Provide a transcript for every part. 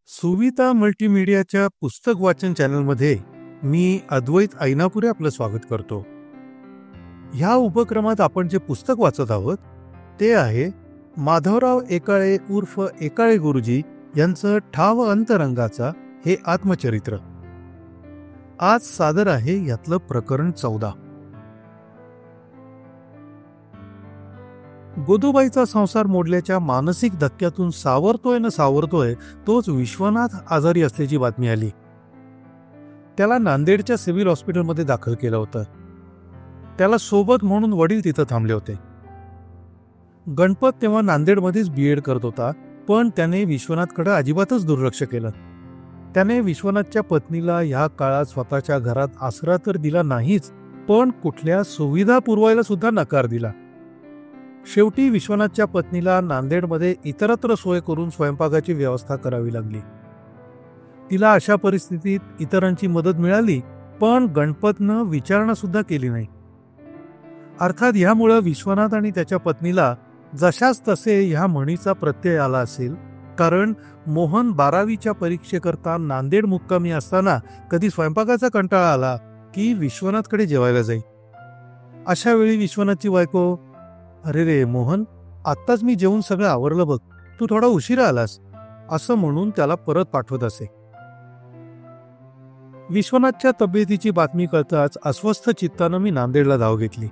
सुविधा मल्टीमीडियाच्या पुस्तक वाचन चॅनलमध्ये मी अद्वैत ऐनापुरे आपलं स्वागत करतो. ह्या उपक्रमात आपण जे पुस्तक वाचत आहोत ते आहे माधवराव एकाळे उर्फ एकाळे गुरुजी यांचं ठाव अंतरंगाचा हे आत्मचरित्र. आज सादर आहे यातलं प्रकरण 14. गोदूबाईचा संसार मोडल्याच्या मानसिक धक्क्यातून सावरतोय तोच विश्वनाथ आजारी असल्याची बातमी आली. त्याला नांदेडच्या सिव्हिल हॉस्पिटलमध्ये दाखल केलं होतं. त्याला सोबत म्हणून वडील तिथं थांबले होते. गणपत तेव्हा नांदेडमध्येच BEd करत होता, पण त्याने विश्वनाथकडे अजिबातच दुर्लक्ष केलं. त्याने विश्वनाथच्या पत्नीला ह्या काळात स्वतःच्या घरात आसरा तर दिला नाहीच, पण कुठल्या सुविधा पुरवायला सुद्धा नकार दिला. शेवटी विश्वनाथच्या पत्नीला नांदेडमध्ये इतरत्र सोय करून स्वयंपाकाची व्यवस्था करावी लागली. तिला अशा परिस्थितीत इतरांची मदत मिळाली, पण गणपतनं विचारणा सुद्धा केली नाही. अर्थात ह्यामुळं विश्वनाथ आणि त्याच्या पत्नीला जशाच तसे ह्या म्हणीचा प्रत्यय आला असेल, कारण मोहन 12वीच्या परीक्षेकरता नांदेड मुक्कामी असताना कधी स्वयंपाकाचा कंटाळा आला की विश्वनाथकडे जेवायला जाई. अशा वेळी विश्वनाथची बायको, "अरे रे मोहन, आत्ताच मी जेवून सगळं आवरलं बघ, तू थोडा उशिरा आलास," असं म्हणून त्याला परत पाठवत असे. विश्वनाथच्या तब्येतीची बातमी कळताच अस्वस्थ चित्तानं मी नांदेडला धाव घेतली.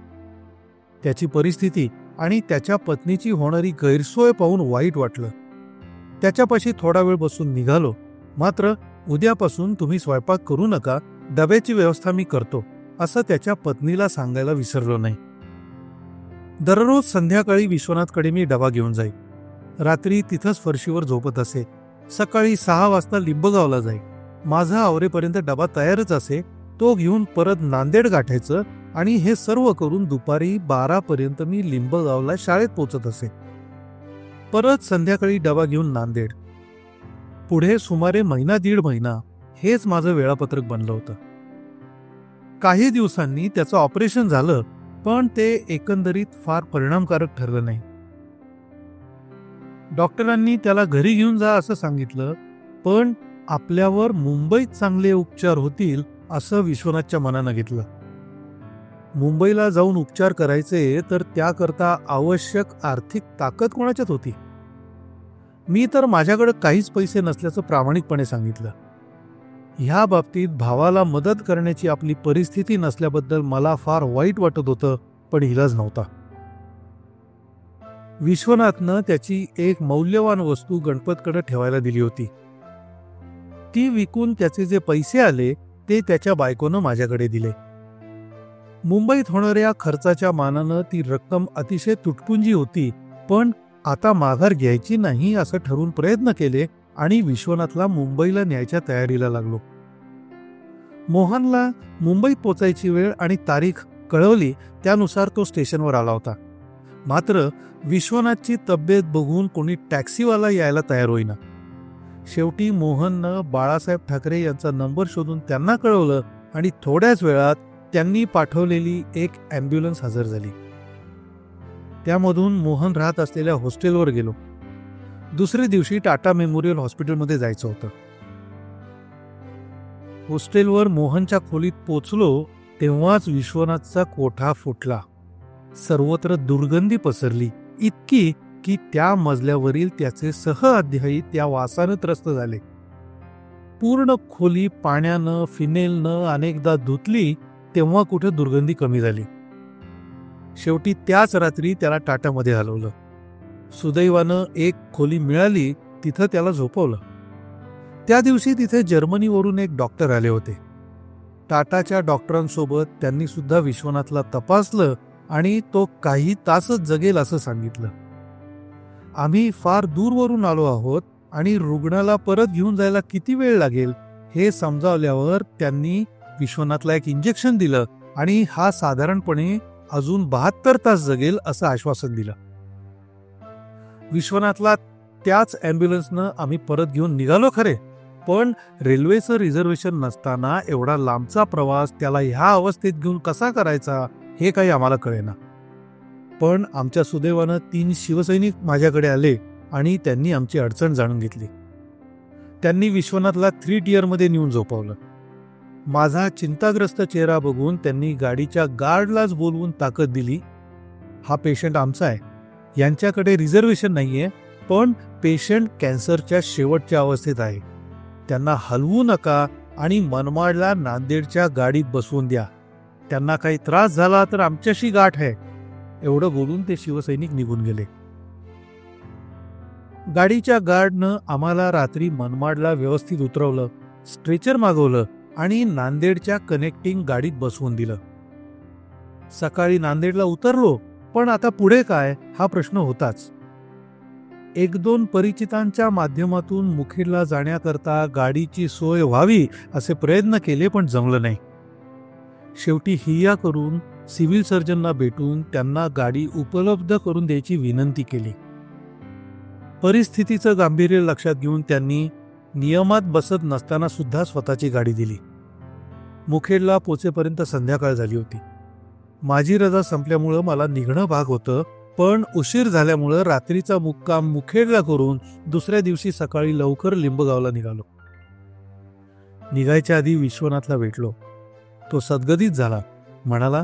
त्याची परिस्थिती आणि त्याच्या पत्नीची होणारी गैरसोय पाहून वाईट वाटलं. त्याच्यापाशी थोडा वेळ बसून निघालो. मात्र "उद्यापासून तुम्ही स्वयंपाक करू नका, डब्याची व्यवस्था मी करतो," असं त्याच्या पत्नीला सांगायला विसरलो नाही. दररोज संध्याकाळी विश्वनाथकडे मी डबा घेऊन जाई. रात्री तिथंच फरशीवर झोपत असे. सकाळी 6 वाजता लिंबगावला जाई. माझा आवरेपर्यंत डबा तयारच असे. तो घेऊन परत नांदेड गाठायचं आणि हे सर्व करून दुपारी 12 पर्यंत मी लिंबगावला शाळेत पोचत असे. परत संध्याकाळी डबा घेऊन नांदेड. पुढे सुमारे दीड महिना हेच माझं वेळापत्रक बनलं होतं. काही दिवसांनी त्याचं ऑपरेशन झालं, पण ते एकंदरीत फार परिणामकारक ठरलं नाही. डॉक्टरांनी त्याला घरी घेऊन जा असं सांगितलं, पण आपल्यावर मुंबईत चांगले उपचार होतील असं विश्वनाथच्या मनानं घेतलं. मुंबईला जाऊन उपचार करायचे तर त्याकरता आवश्यक आर्थिक ताकद कोणाच्यात होती? मी तर माझ्याकडे काहीच पैसे नसल्याचं प्रामाणिकपणे सांगितलं. ह्या बाबतीत भावाला मदत करण्याची आपली परिस्थिती नसल्याबद्दल मला फार वाईट वाटत होतं, पण इलाज नव्हता. विश्वनाथनं त्याची एक मौल्यवान वस्तू गणपतकडे ठेवायला दिली होती. ती विकून त्याचे जे पैसे आले ते त्याच्या बायकोनं माझ्याकडे दिले. मुंबईत होणाऱ्या खर्चाच्या मानानं ती रक्कम अतिशय तुटपुंजी होती, पण आता माघार घ्यायची नाही असं ठरवून प्रयत्न केले आणि विश्वनाथला मुंबईला न्यायच्या तयारीला लागलो. मोहनला मुंबईत पोचायची वेळ आणि तारीख कळवली, त्यानुसार तो स्टेशनवर आला होता. मात्र विश्वनाथची तब्येत बघून कोणी टॅक्सीवाला यायला तयार होईना. शेवटी मोहननं बाळासाहेब ठाकरे यांचा नंबर शोधून त्यांना कळवलं आणि थोड्याच वेळात त्यांनी पाठवलेली एक ॲम्ब्युलन्स हजर झाली. त्यामधून मोहन राहत असलेल्या हॉस्टेलवर गेलो. दुसऱ्या दिवशी टाटा मेमोरियल हॉस्पिटलमध्ये जायचं होतं. हॉस्टेलवर मोहनच्या खोलीत पोचलो तेव्हाच विश्वनाथचा कोठा फुटला. सर्वत्र दुर्गंधी पसरली, इतकी की त्या मजल्यावरील त्याचे सहअध्यायी त्या वासानं त्रस्त झाले. पूर्ण खोली पाण्यानं फिनेलनं अनेकदा धुतली तेव्हा कुठे दुर्गंधी कमी झाली. शेवटी त्याच रात्री त्याला टाटामध्ये हलवलं. सुदैवानं एक खोली मिळाली, तिथं त्याला झोपवलं. त्या दिवशी तिथे जर्मनीवरून एक डॉक्टर आले होते. टाटाच्या डॉक्टरांसोबत त्यांनी सुद्धा विश्वनाथला तपासलं आणि तो काही तासच जगेल असं सांगितलं. आम्ही फार दूरवरून आलो आहोत आणि रुग्णाला परत घेऊन जायला किती वेळ लागेल हे समजावल्यावर त्यांनी विश्वनाथला एक इंजेक्शन दिलं आणि हा साधारणपणे अजून 72 तास जगेल असं आश्वासन दिलं. विश्वनाथला त्याच ॲम्ब्युलन्सनं आम्ही परत घेऊन निघालो खरे, पण रेल्वेचं रिझर्वेशन नसताना एवढा लांबचा प्रवास त्याला ह्या अवस्थेत घेऊन कसा करायचा हे काही आम्हाला कळेना. पण आमच्या सुदैवानं 3 शिवसैनिक माझ्याकडे आले आणि त्यांनी आमची अडचण जाणून घेतली. त्यांनी विश्वनाथला 3 टिअरमध्ये नेऊन झोपवलं. माझा चिंताग्रस्त चेहरा बघून त्यांनी गाडीच्या गार्डलाच बोलवून ताकद दिली. हा पेशंट आमचा आहे, यांच्याकडे रिझर्वेशन नाहीये, पण पेशंट कॅन्सरच्या शेवटच्या अवस्थेत आहे. त्यांना हलवू नका आणि मनमाडला नांदेडच्या गाडीत बसवून द्या. त्यांना काही त्रास झाला तर आमच्याशी गाठ आहे. एवढं बोलून ते शिवसैनिक निघून गेले. गाडीच्या गार्डनं आम्हाला रात्री मनमाडला व्यवस्थित उतरवलं, स्ट्रेचर मागवलं आणि नांदेडच्या कनेक्टिंग गाडीत बसवून दिलं. सकाळी नांदेडला उतरलो, पण आता पुढे काय हा प्रश्न होताच. 1-2 परिचितांच्या माध्यमातून मुखेडला जाण्याकरता गाडीची सोय व्हावी असे प्रयत्न केले, पण जमलं नाही. शेवटी हिया करून सिव्हिल सर्जनला भेटून त्यांना गाडी उपलब्ध करून द्यायची विनंती केली. परिस्थितीचं गांभीर्य लक्षात घेऊन त्यांनी नियमात बसत नसताना सुद्धा स्वतःची गाडी दिली. मुखेडला पोचेपर्यंत संध्याकाळ झाली होती. माझी रजा संपल्यामुळं मला निघणं भाग होतं, पण उशीर झाल्यामुळं रात्रीचा मुक्काम मुखेडला करून दुसऱ्या दिवशी सकाळी लवकर लिंबगावला निघालो. निघायच्या आधी विश्वनाथला भेटलो. तो सद्गदित झाला. म्हणाला,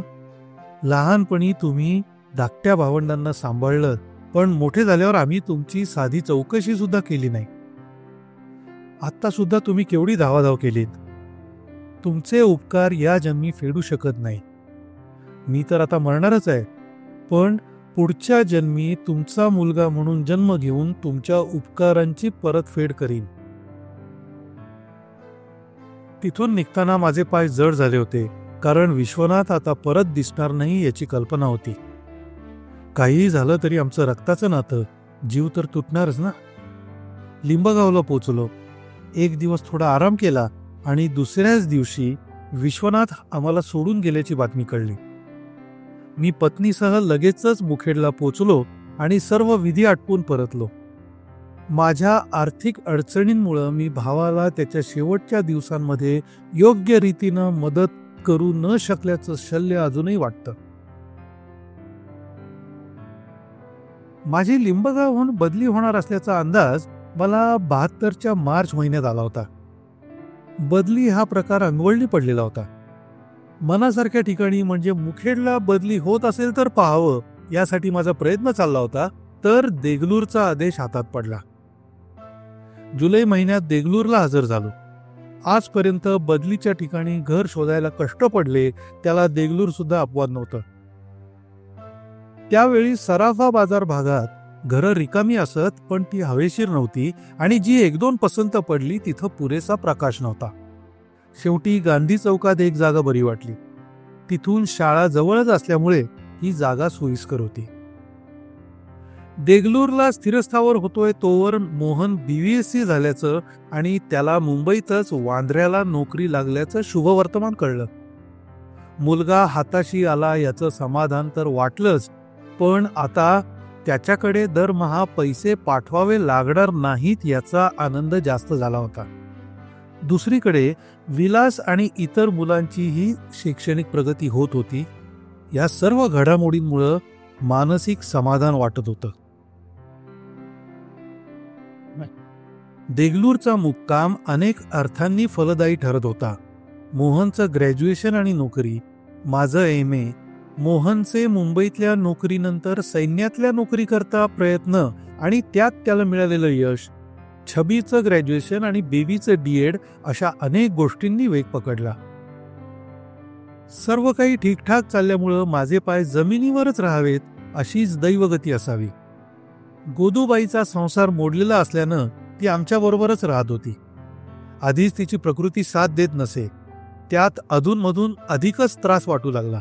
लहानपणी तुम्ही धाकट्या भावंडांना सांभाळलं, पण मोठे झाल्यावर आम्ही तुमची साधी चौकशी सुद्धा केली नाही. आत्ता सुद्धा तुम्ही केवढी धावाधाव केलीत. तुमचे उपकार या जन्मी फेडू शकत नाही. मी तर आता मरणारच आहे, पण पुढच्या जन्मी तुमचा मुलगा म्हणून जन्म घेऊन तुमच्या उपकारांची परतफेड करीन. तिथून निघताना माझे पाय जड झाले होते, कारण विश्वनाथ आता परत दिसणार नाही याची कल्पना होती. काहीही झालं तरी आमचं रक्ताचं नातं, जीव तर तुटणारच ना. लिंबगावला पोचलो. 1 दिवस थोडा आराम केला आणि दुसऱ्याच दिवशी विश्वनाथ आम्हाला सोडून गेल्याची बातमी कळली. मी पत्नीसह लगेचच मुखेडला पोचलो आणि सर्व विधी आटपून परतलो. माझ्या आर्थिक अडचणींमुळे मी भावाला त्याच्या शेवटच्या दिवसांमध्ये योग्य रीतीनं मदत करू न शकल्याचं शल्य अजूनही वाटतं. माझी लिंबगावहून बदली होणार असल्याचा अंदाज मला 72च्या मार्च महिन्यात आला होता. बदली हा प्रकार अंगवळणी पडलेला होता. मनासारख्या ठिकाणी म्हणजे मुखेडला बदली होत असेल तर पाहावं यासाठी माझा प्रयत्न चालला होता, तर देगलूरचा आदेश हातात पडला. जुलै महिन्यात देगलूरला हजर झालो. आजपर्यंत बदलीच्या ठिकाणी घर शोधायला कष्ट पडले, त्याला देगलूर सुद्धा अपवाद नव्हतं. त्यावेळी सराफा बाजार भागात घरं रिकामी असत, पण ती हवेशीर नव्हती आणि जी 1-2 पसंत पडली तिथं पुरेसा प्रकाश नव्हता. शेवटी गांधी चौकात एक जागा बरी वाटली. तिथून शाळा जवळच असल्यामुळे ही जागा सोयीस्कर होती. देगलूरला स्थिरस्थावर होतोय तोवर मोहन BVSC झाल्याचं आणि त्याला मुंबईतच वांद्र्याला नोकरी लागल्याचं शुभवर्तमान कळलं. मुलगा हाताशी आला याचं समाधान तर वाटलंच, पण आता त्याच्याकडे दरमहा पैसे पाठवावे लागणार नाहीत याचा आनंद जास्त झाला होता. दुसरीकडे विलास आणि इतर मुलांचीही शैक्षणिक प्रगती होत होती. या सर्व घडामोडींमुळे मानसिक समाधान वाटत होतं. देगलूरचा मुक्काम अनेक अर्थांनी फलदायी ठरत होता. मोहनचं ग्रॅज्युएशन आणि नोकरी, माझं MA, मोहनचे मुंबईतल्या नोकरीनंतर सैन्यातल्या नोकरीकरता प्रयत्न आणि त्यात त्याला मिळालेलं यश, छबीचं ग्रॅज्युएशन आणि बेबीचं D.Ed अशा अनेक गोष्टींनी वेग पकडला. सर्व काही ठीकठाक चालल्यामुळं माझे पाय जमिनीवरच राहावेत अशीच दैवगती असावी. गोदूबाईचा संसार मोडलेला असल्यानं ती आमच्याबरोबरच राहत होती. आधीच तिची प्रकृती साथ देत नसे, त्यात अधूनमधून अधिकच त्रास वाटू लागला.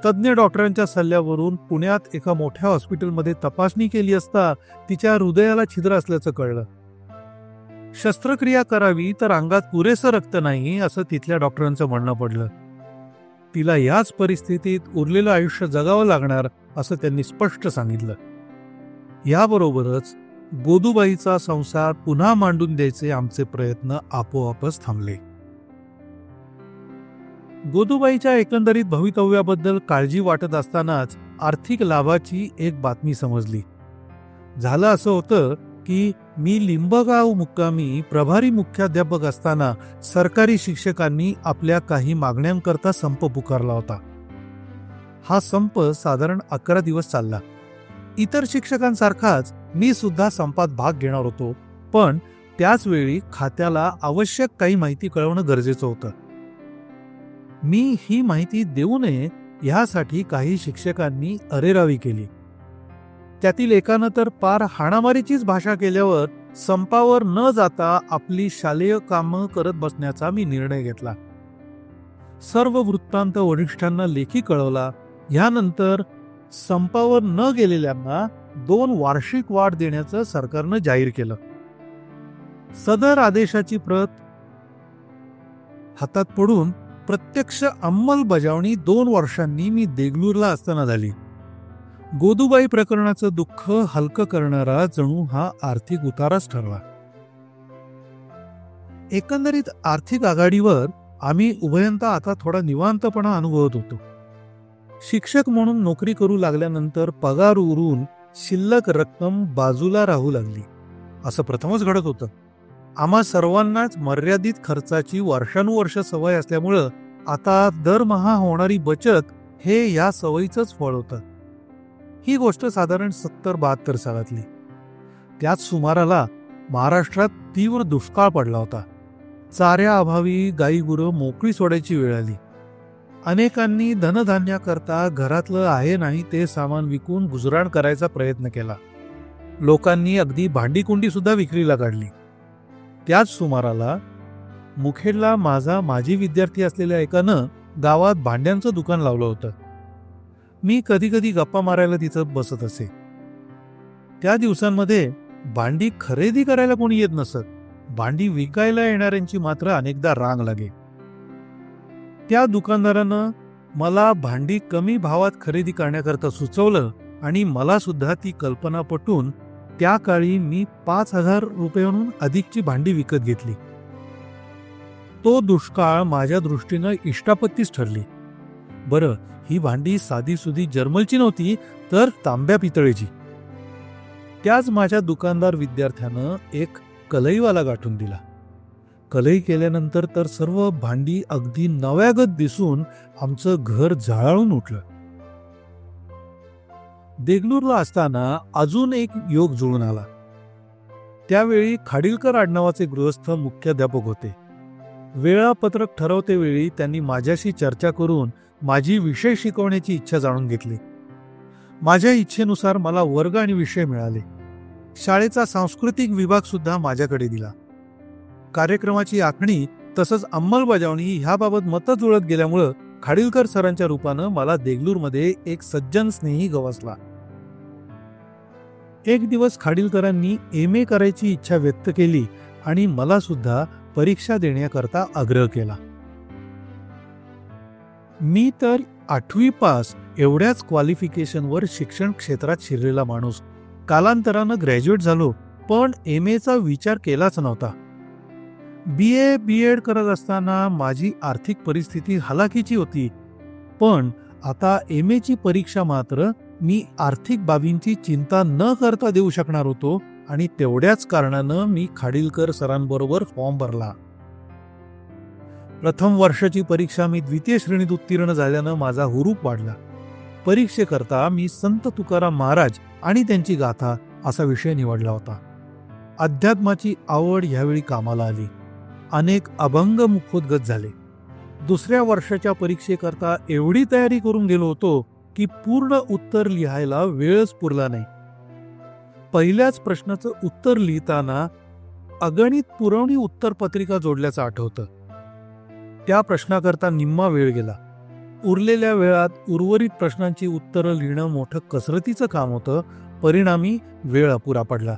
तज्ज्ञ डॉक्टरांच्या सल्ल्यावरून पुण्यात एका मोठ्या हॉस्पिटलमध्ये तपासणी केली असता तिच्या हृदयाला छिद्र असल्याचं कळलं. शस्त्रक्रिया करावी तर अंगात पुरेसं रक्त नाही असं तिथल्या डॉक्टरांचं म्हणणं पडलं. तिला याच परिस्थितीत उरलेलं आयुष्य जगावं लागणार असं त्यांनी स्पष्ट सांगितलं. याबरोबरच गोदूबाईचा संसार पुन्हा मांडून द्यायचे आमचे प्रयत्न आपोआपच थांबले. गोदूबाईच्या एकंदरीत भवितव्याबद्दल काळजी वाटत असतानाच आर्थिक लाभाची एक बातमी समजली. झालं असं होतं की मी लिंबगाव मुक्कामी प्रभारी मुख्याध्यापक असताना सरकारी शिक्षकांनी आपल्या काही मागण्यांकरता संप पुकारला होता. हा संप साधारण 11 दिवस चालला. इतर शिक्षकांसारखाच मी सुद्धा संपात भाग घेणार होतो, पण त्याच वेळी खात्याला आवश्यक काही माहिती कळवणं गरजेचं होतं. मी ही माहिती देऊ नये यासाठी काही शिक्षकांनी अरेरावी केली. त्यातील एकानं तर पार हाणामारीचीच भाषा केल्यावर संपावर न जाता आपली शालेय कामं करत बसण्याचा मी निर्णय घेतला. सर्व वृत्तांत वरिष्ठांना लेखी कळवला. यानंतर संपावर न गेलेल्यांना 2 वार्षिक वाढ देण्याचं सरकारनं जाहीर केलं. सदर आदेशाची प्रत हातात पडून प्रत्यक्ष अंमलबजावणी 2 वर्षांनी मी देगलूरला असताना झाली. गोदूबाई प्रकरणाचं दुःख हलकं करणारा जणू हा आर्थिक उताराच ठरला. एकंदरीत आर्थिक आघाडीवर आम्ही उभयंता आता थोडा निवांतपणा अनुभवत होतो. शिक्षक म्हणून नोकरी करू लागल्यानंतर पगार उरून शिल्लक रक्कम बाजूला राहू लागली. असं प्रथमच घडत होतं. आम्हा सर्वांनाच मर्यादित खर्चाची वर्षानुवर्ष सवय असल्यामुळं आता दरमहा होणारी बचत हे या सवयीचंच फळ होतं. ही गोष्ट साधारण 70-72 सालातली. त्याच सुमाराला महाराष्ट्रात तीव्र दुष्काळ पडला होता. चाऱ्याअभावी गाईगुरं मोकळी सोडायची वेळ आली. अनेकांनी धनधान्याकरता घरातलं आहे नाही ते सामान विकून गुजराण करायचा प्रयत्न केला. लोकांनी अगदी भांडीकुंडी सुद्धा विक्रीला काढली. त्याच सुमाराला मुखेडला माजी विद्यार्थी असलेल्या एकानं गावात भांड्यांचं दुकान लावलं होतं. मी कधी कधी गप्पा मारायला तिथं बसत असे. त्या दिवसांमध्ये भांडी खरेदी करायला कोणी येत नसत. भांडी विकायला येणाऱ्यांची मात्र अनेकदा रांग लागे. त्या दुकानदारानं मला भांडी कमी भावात खरेदी करण्याकरता सुचवलं आणि मला सुद्धा ती कल्पना पटून त्या काळी मी 5,000 रुपयांहून अधिकची भांडी विकत घेतली. तो दुष्काळ माझ्या दृष्टीनं इष्टापत्तीच ठरली. बरं, ही भांडी साधीसुधी जर्मलची नव्हती, तर तांब्या पितळेची. त्याच माझ्या दुकानदार विद्यार्थ्यानं एक कलईवाला गाठून दिला. कलई केल्यानंतर तर सर्व भांडी अगदी नव्यागत दिसून आमचं घर झळाळून उठलं. देगलूरला असताना अजून एक योग जुळून आला. त्यावेळी खाडीलकर आडनावाचे गृहस्थ मुख्याध्यापक होते. वेळापत्रक ठरवतेवेळी त्यांनी माझ्याशी चर्चा करून माझी विषय शिकवण्याची इच्छा जाणून घेतली. माझ्या इच्छेनुसार मला वर्ग आणि विषय मिळाले. शाळेचा सांस्कृतिक विभाग सुद्धा माझ्याकडे दिला. कार्यक्रमाची आखणी तसंच अंमलबजावणी ह्याबाबत मतं जुळत गेल्यामुळं खाडीलकर सरांच्या रूपानं मला देगलूरमध्ये एक सज्जन स्नेही गवसला. एक दिवस खाडीलकरांनी MA करायची इच्छा व्यक्त केली आणि मला सुद्धा परीक्षा देण्याकरता आग्रह केला. मी तर 8वी पास एवढ्याच क्वालिफिकेशनवर शिक्षण क्षेत्रात शिरलेला माणूस. कालांतरानं ग्रॅज्युएट झालो, पण MAचा विचार केलाच नव्हता. BA BEd करत असताना माझी आर्थिक परिस्थिती हलाखीची होती, पण आता MAची परीक्षा मात्र मी आर्थिक बाबींची चिंता न करता देऊ शकणार होतो आणि तेवढ्याच कारणानं मी खाडीलकर सरांबरोबर फॉर्म भरला. प्रथम वर्षाची परीक्षा मी द्वितीय श्रेणीत उत्तीर्ण झाल्यानं माझा हुरूप वाढला. परीक्षेकरता मी संत तुकाराम महाराज आणि त्यांची गाथा असा विषय निवडला होता. अध्यात्माची आवड ह्यावेळी कामाला आली. अनेक अभंग मुखोद्गत झाले. दुसऱ्या वर्षाच्या परीक्षेकरता एवढी तयारी करून गेलो होतो की पूर्ण उत्तर लिहायला वेळच पुरला नाही. पहिल्याच प्रश्नाचं उत्तर लिहिताना अगणित पुरवणी उत्तरपत्रिका जोडल्याचं आठवतं. त्या प्रश्नाकरता निम्मा वेळ गेला. उरलेल्या वेळात उर्वरित प्रश्नांची उत्तरं लिहिणं मोठं कसरतीचं काम होतं. परिणामी वेळ अपुरा पडला.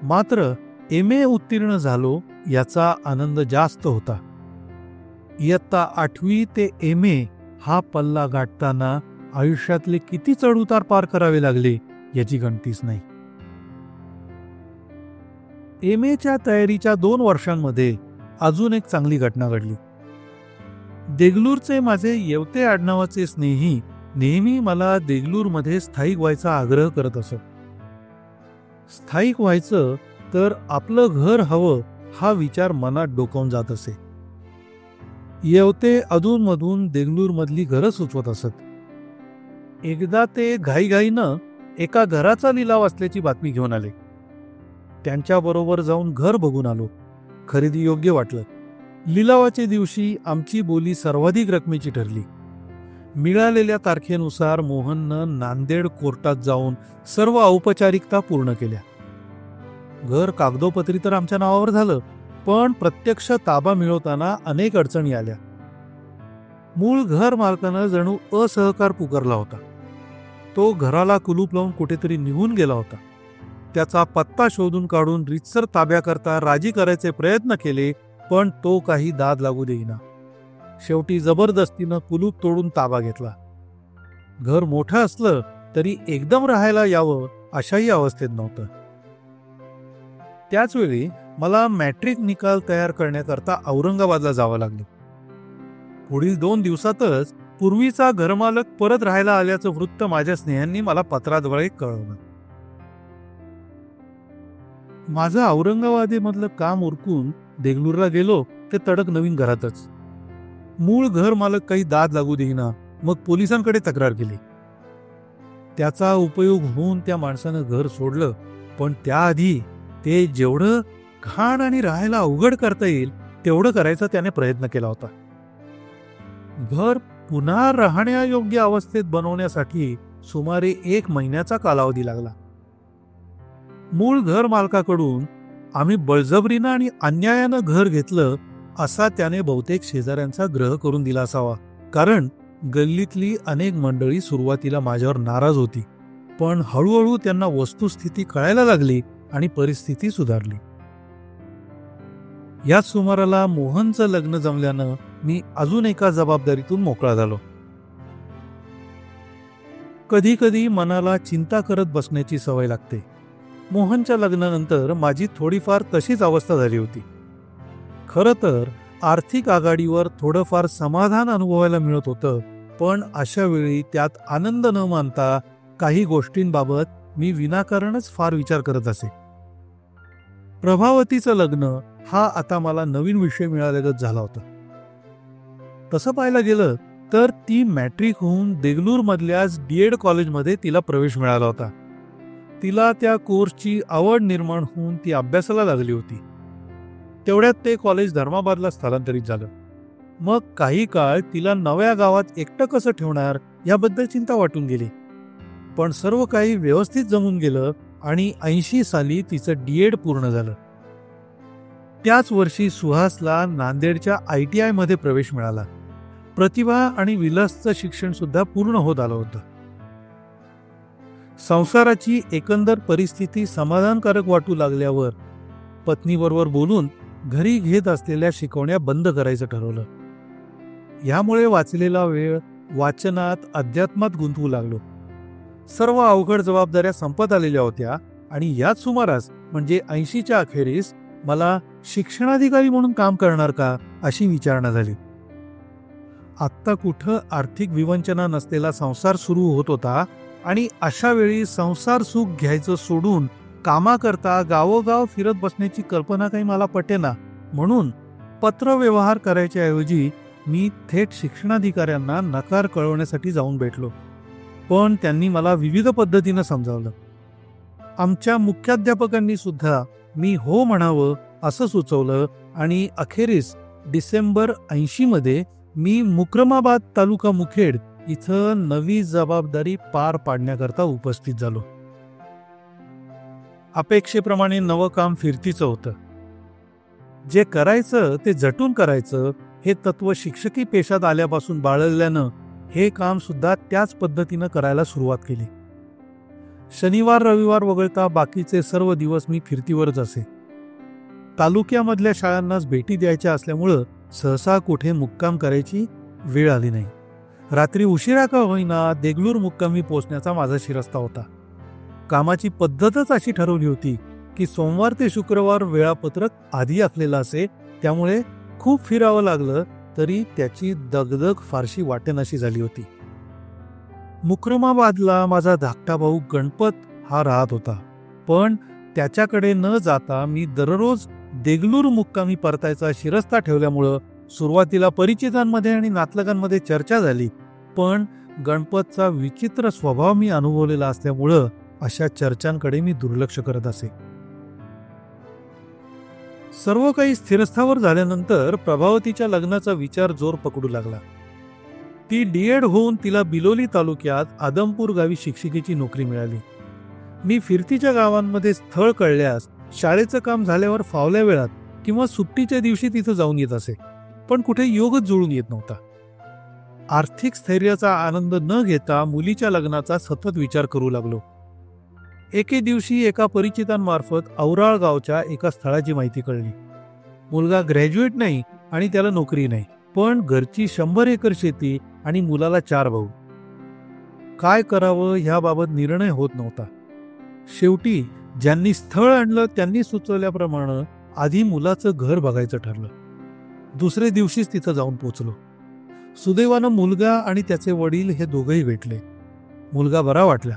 मात्र MA उत्तीर्ण झालो याचा आनंद जास्त होता. इयत्ता 8वी ते MA हा पल्ला गाठताना आयुष्यातले किती चढउतार पार करावे लागले याची गणतीच नाही. MAच्या तयारीच्या 2 वर्षांमध्ये अजून एक चांगली घटना घडली. देगलूरचे माझे येवते आडनावाचे स्नेही नेहमी मला देगलूरमध्ये स्थायिक व्हायचा आग्रह करत असत. स्थायिक व्हायचं तर आपलं घर हवं हा विचार मनात डोकावून जात असे. येवते अधूनमधून देगलूरमधली घरं सुचवत असत. एकदा ते घाईघाईनं एका घराचा लिलाव असल्याची बातमी घेऊन आले. त्यांच्याबरोबर जाऊन घर बघून आलो. खरेदी योग्य वाटलं. लिलावाच्या दिवशी आमची बोली सर्वाधिक रकमेची ठरली. मिळालेल्या तारखेनुसार मोहननं नांदेड कोर्टात जाऊन सर्व औपचारिकता पूर्ण केल्या. घर कागदोपत्री तर आमच्या नावावर झालं, पण प्रत्यक्ष ताबा मिळवताना अनेक अडचणी आल्या. मूळ घर मालकानं जणू असहकार पुकारला होता. तो घराला कुलूप लावून कुठेतरी निघून गेला होता. त्याचा पत्ता शोधून काढून रीतसर ताब्याकरता राजी करायचे प्रयत्न केले, पण तो काही दाद लागू देईना. शेवटी जबरदस्तीनं कुलूप तोडून ताबा घेतला. घर मोठं असलं तरी एकदम राहायला यावं अशाही अवस्थेत नव्हतं. त्याचवेळी मला मॅट्रिक निकाल तयार करण्याकरता औरंगाबादला जावं लागलं. पुढील 2 दिवसातच पूर्वीचा घरमालक परत राहायला आल्याचं वृत्त माझ्या स्नेहांनी मला पत्राद्वारे कळवलं. माझं औरंगाबादेमधलं काम उरकून देगलूरला गेलो ते तडक नवीन घरातच. मूळ घर मालक काही दाद लागू देईना. मग पोलिसांकडे तक्रार केली. त्याचा उपयोग होऊन त्या माणसानं घर सोडलं, पण त्याआधी ते जेवढं घाण आणि राहायला अवघड करता येईल तेवढं करायचा त्याने प्रयत्न केला होता. घर पुन्हा राहण्यायोग्य अवस्थेत बनवण्यासाठी सुमारे 1 महिन्याचा कालावधी लागला. मूळ घर मालकाकडून आम्ही बळजबरीनं आणि अन्यायानं घर घेतलं असा त्याने बहुतेक शेजाऱ्यांचा ग्रह करून दिला असावा. कारण गल्लीतली अनेक मंडळी सुरुवातीला माझ्यावर नाराज होती, पण हळूहळू त्यांना वस्तुस्थिती कळायला लागली आणि परिस्थिती सुधारली. याच सुमाराला मोहनचं लग्न जमल्यानं मी अजून एका जबाबदारीतून मोकळा झालो. कधी कधी मनाला चिंता करत बसण्याची सवय लागते. मोहनच्या लग्नानंतर माझी थोडीफार तशीच अवस्था झाली होती. खरं तर आर्थिक आघाडीवर थोडंफार समाधान अनुभवायला मिळत होतं, पण अशा वेळी त्यात आनंद न मानता काही गोष्टींबाबत मी विनाकारणच फार विचार करत असे. प्रभावतीचं लग्न हा आता मला नवीन विषय मिळालेलाच झाला होता. तसं पाहायला गेलं तर ती मॅट्रिक होऊन देगलूर मधल्याच D.Ed कॉलेजमध्ये तिला प्रवेश मिळाला होता. तिला त्या कोर्सची आवड निर्माण होऊन ती अभ्यासाला लागली होती. तेवढ्यात ते कॉलेज धर्माबादला स्थलांतरित झालं. मग काही काळ तिला नव्या गावात एकटं कसं ठेवणार याबद्दल चिंता वाटून गेली. पण सर्व काही व्यवस्थित जमून गेलं आणि 80 साली तिचं D.Ed पूर्ण झालं. त्याच वर्षी सुहासला नांदेडच्या ITI मध्ये प्रवेश मिळाला. प्रतिभा आणि विलासचं शिक्षण सुद्धा पूर्ण होत आलं होतं. संसाराची एकंदर परिस्थिती समाधानकारक वाटू लागल्यावर पत्नीबरोबर बोलून घरी घेत असलेल्या शिकवण्या बंद करायचं ठरवलं. यामुळे वाचलेला वेळ वाचनात, अध्यात्मात गुंतवू लागलो. सर्व अवघड जबाबदाऱ्या संपत आलेल्या होत्या आणि याच सुमारास म्हणजे 80च्या अखेरीस मला शिक्षणाधिकारी म्हणून काम करणार का अशी विचारणा झाली. आत्ता कुठं आर्थिक विवंचना नसलेला संसार सुरू होत होता आणि अशा वेळी संसार सुख घ्यायचं सोडून कामाकरता गावोगाव फिरत बसण्याची कल्पना काही मला पटेना. म्हणून पत्रव्यवहार करायच्या ऐवजी मी थेट शिक्षणाधिकाऱ्यांना नकार कळवण्यासाठी जाऊन भेटलो. पण त्यांनी मला विविध पद्धतीनं समजावलं. आमच्या मुख्याध्यापकांनी सुद्धा मी हो म्हणावं असं सुचवलं आणि अखेरीस डिसेंबर 80 मध्ये मी मुक्रमाबाद तालुका मुखेड इथं नवी जबाबदारी पार पाडण्याकरता उपस्थित झालो. अपेक्षेप्रमाणे नवं काम फिरतीचं होतं. जे करायचं ते झटून करायचं हे तत्व शिक्षकी पेशात आल्यापासून बाळगल्यानं हे काम सुद्धा त्याच पद्धतीनं करायला सुरुवात केली. शनिवार रविवार वगळता बाकीचे सर्व दिवस मी फिरतीवरच असे. तालुक्यामधल्या शाळांनाच भेटी द्यायच्या असल्यामुळं सहसा कुठे मुक्काम करायची वेळ आली नाही. रात्री उशिरा का होईना देगलूर मुक्कामी पोचण्याचा माझा शिरस्ता होता. कामाची पद्धतच अशी ठरवली होती की सोमवार ते शुक्रवार वेळापत्रक आधी आखलेलं असे, त्यामुळे खूप फिरावं लागलं तरी त्याची दगदग फारशी वाटेनाशी झाली होती. मुक्रमाबादला माझा धाकटा भाऊ गणपत हा राहत होता, पण त्याच्याकडे न जाता मी दररोज देगलूर मुक्कामी परतायचा शिरस्ता ठेवल्यामुळं सुरुवातीला परिचितांमध्ये आणि नातलगांमध्ये चर्चा झाली, पण गणपतचा विचित्र स्वभाव मी अनुभवलेला असल्यामुळं अशा चर्चांकडे मी दुर्लक्ष करत असे. सर्व काही स्थिरस्थावर झाल्यानंतर प्रभावतीच्या लग्नाचा विचार जोर पकडू लागला. ती डीएड होऊन तिला बिलोली तालुक्यात आदमपूर गावी शिक्षिकेची नोकरी मिळाली. मी फिरतीच्या गावांमध्ये स्थळ कळल्यास शाळेचं काम झाल्यावर फावल्या वेळात किंवा सुट्टीच्या दिवशी तिथं जाऊन येत असे, पण कुठे योगच जुळून येत नव्हता. आर्थिक स्थैर्याचा आनंद न घेता मुलीच्या लग्नाचा सतत विचार करू लागलो. एके दिवशी एका परिचितांमार्फत औराळ गावच्या एका स्थळाची माहिती कळली. मुलगा ग्रॅज्युएट नाही आणि त्याला नोकरी नाही, पण घरची 100 एकर शेती आणि मुलाला 4 भाऊ. काय करावं ह्याबाबत निर्णय होत नव्हता. शेवटी ज्यांनी स्थळ आणलं त्यांनी सुचवल्याप्रमाणे आधी मुलाचं घर बघायचं ठरलं. दुसरे दिवशीच तिथं जाऊन पोचलो. सुदैवानं मुलगा आणि त्याचे वडील हे दोघंही भेटले. मुलगा बरा वाटला,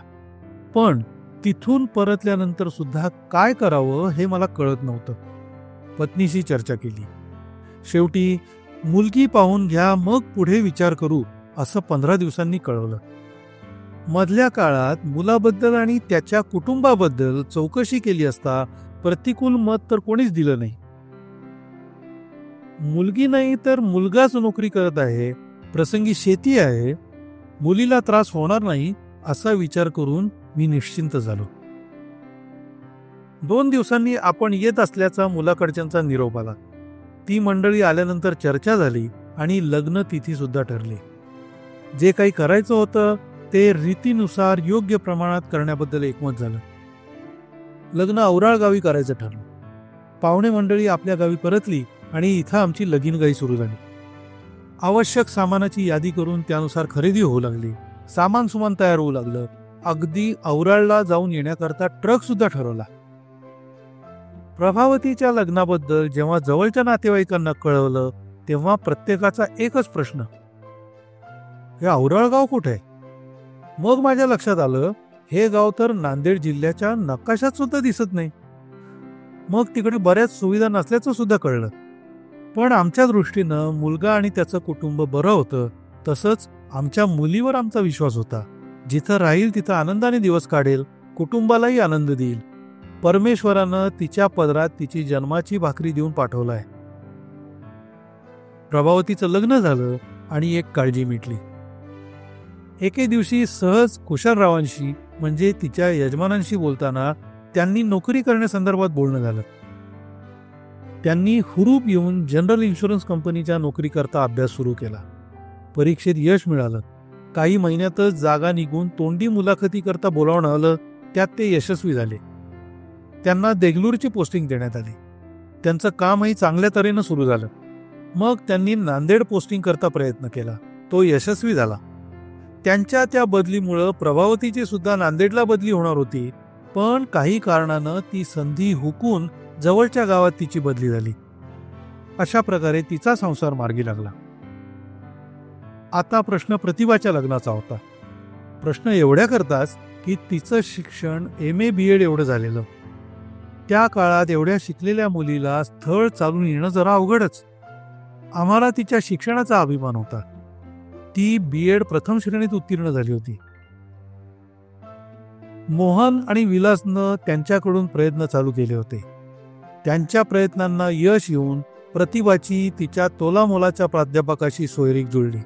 पण तिथून परतल्यानंतर सुद्धा काय करावं हे मला कळत नव्हतं. पत्नीशी चर्चा केली. शेवटी मुलगी पाहून घ्या, मग पुढे विचार करू, असं 15 दिवसांनी कळवलं. मधल्या काळात मुलाबद्दल आणि त्याच्या कुटुंबाबद्दल चौकशी केली असता प्रतिकूल मत तर कोणीच दिलं नाही. मुलगी नाही तर मुलगाच नोकरी करत आहे, प्रसंगी शेती आहे, मुलीला त्रास होणार नाही असा विचार करून मी निश्चिंत झालो. 2 दिवसांनी आपण येत असल्याचा मुलाकडच्यांचा निरोप आला. ती मंडळी आल्यानंतर चर्चा झाली आणि लग्न तिथी सुद्धा ठरली. जे काही करायचं होतं ते रीतीनुसार योग्य प्रमाणात करण्याबद्दल एकमत झालं. लग्न औराळ गावी करायचं ठरलं. पाहुणे मंडळी आपल्या गावी परतली आणि इथं आमची लगीनगाई सुरू झाली. आवश्यक सामानाची यादी करून त्यानुसार खरेदी होऊ लागली. सामान सुमान तयार होऊ लागलं. अगदी औराळला जाऊन येण्याकरता ट्रक सुद्धा ठरवला. प्रभावतीच्या लग्नाबद्दल जेव्हा जवळच्या नातेवाईकांना कळवलं तेव्हा प्रत्येकाचा एकच प्रश्न, हे औराळ गाव कुठे आहे? मग माझ्या लक्षात आलं, हे गाव तर नांदेड जिल्ह्याच्या नकाशात सुद्धा दिसत नाही. मग तिकडे बऱ्याच सुविधा नसल्याचं सुद्धा कळलं. पण आमच्या दृष्टीनं मुलगा आणि त्याचं कुटुंब बरं होतं, तसंच आमच्या मुलीवर आमचा विश्वास होता. जिथं राहील तिथं आनंदाने दिवस काढेल, कुटुंबालाही आनंद देईल. परमेश्वरानं तिच्या पदरात तिची जन्माची भाकरी देऊन पाठवलाय. प्रभावतीचं लग्न झालं आणि एक काळजी मिटली. एके दिवशी सहज कुशालरावांशी म्हणजे तिच्या यजमानांशी बोलताना त्यांनी नोकरी करण्यासंदर्भात बोलणं झालं. त्यांनी हुरूप येऊन जनरल इन्शुरन्स कंपनीच्या नोकरीकरता अभ्यास सुरू केला. परीक्षेत यश मिळालं. काही महिन्यातच जागा निघून तोंडी मुलाखतीकरता बोलावणं आलं. त्यात ते यशस्वी झाले. त्यांना देगलूरची पोस्टिंग देण्यात आली. त्यांचं कामही चांगल्या तऱ्हेनं सुरू झालं. मग त्यांनी नांदेड पोस्टिंग करता प्रयत्न केला. तो यशस्वी झाला. त्यांच्या त्या बदलीमुळं प्रभावतीची सुद्धा नांदेडला बदली होणार होती, पण काही कारणानं ती संधी हुकून जवळच्या गावात तिची बदली झाली. अशा प्रकारे तिचा संसार मार्गी लागला. आता प्रश्न प्रतिभाच्या लग्नाचा होता. प्रश्न एवढ्या करताच की तिचं शिक्षण MA BEd एवढं झालेलं. त्या काळात एवढ्या शिकलेल्या मुलीला स्थळ चालून येणं जरा अवघडच. आम्हाला तिच्या शिक्षणाचा अभिमान होता. ती BEd प्रथम श्रेणीत उत्तीर्ण झाली होती. मोहन आणि विलासनं त्यांच्याकडून प्रयत्न चालू केले होते. त्यांच्या प्रयत्नांना यश येऊन प्रतिभाची तिच्या तोलामोलाच्या प्राध्यापकाशी सोयरीक जुळली.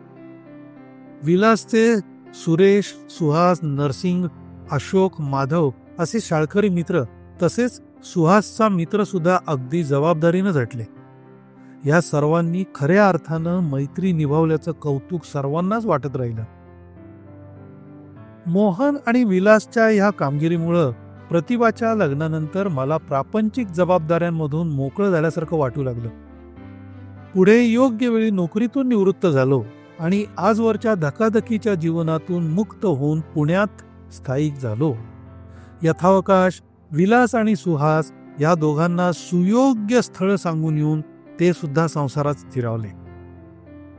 विलासचे सुरेश, सुहास, नरसिंग, अशोक, माधव असे शाळकरी मित्र, तसेच सुहासचा मित्र सुद्धा अगदी जबाबदारीनं झटले. या सर्वांनी खऱ्या अर्थानं मैत्री निभावल्याचं कौतुक सर्वांनाच वाटत राहिलं. मोहन आणि विलासच्या ह्या कामगिरीमुळं प्रतिभाच्या लग्नानंतर मला प्रापंचिक जबाबदाऱ्यांमधून मोकळं झाल्यासारखं वाटू लागलं. पुढे योग्य वेळी नोकरीतून निवृत्त झालो आणि आजवरच्या धकाधकीच्या जीवनातून मुक्त होऊन पुण्यात स्थायिक झालो. यथावकाश विलास आणि सुहास या दोघांना सुयोग्य स्थळ सांगून येऊन ते सुद्धा संसारात स्थिरावले.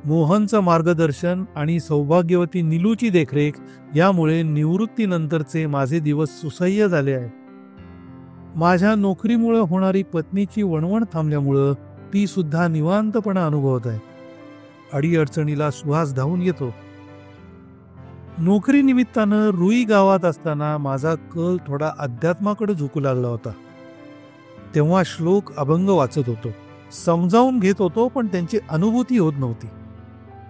मोहनचं मार्गदर्शन आणि सौभाग्यवती निलूची देखरेख यामुळे निवृत्तीनंतरचे माझे दिवस सुसह्य झाले आहेत. माझ्या नोकरीमुळे होणारी पत्नीची वणवण थांबल्यामुळं ती सुद्धा निवांतपणा अनुभवत आहे. अडीअडचणीला सुहास धावून येतो. नोकरी निमित्तानं रुई गावात असताना माझा कल थोडा अध्यात्माकडे झुकू लागला होता. तेव्हा श्लोक अभंग वाचत होतो, समजावून घेत होतो, पण त्यांची अनुभूती होत नव्हती.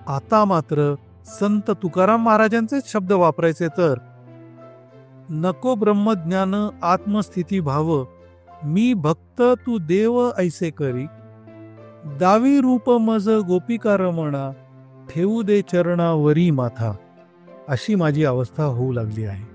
आता मात्र संत तुकाराम महाराजांचेच शब्द वापरायचे तर, नको ब्रह्मज्ञान आत्मस्थिती भाव, मी भक्त तू देव ऐसे करी, दावी रूप मज गोपिका रमणा, ठेवू दे चरणावरी माथा. अशी माझी अवस्था होऊ लागली आहे.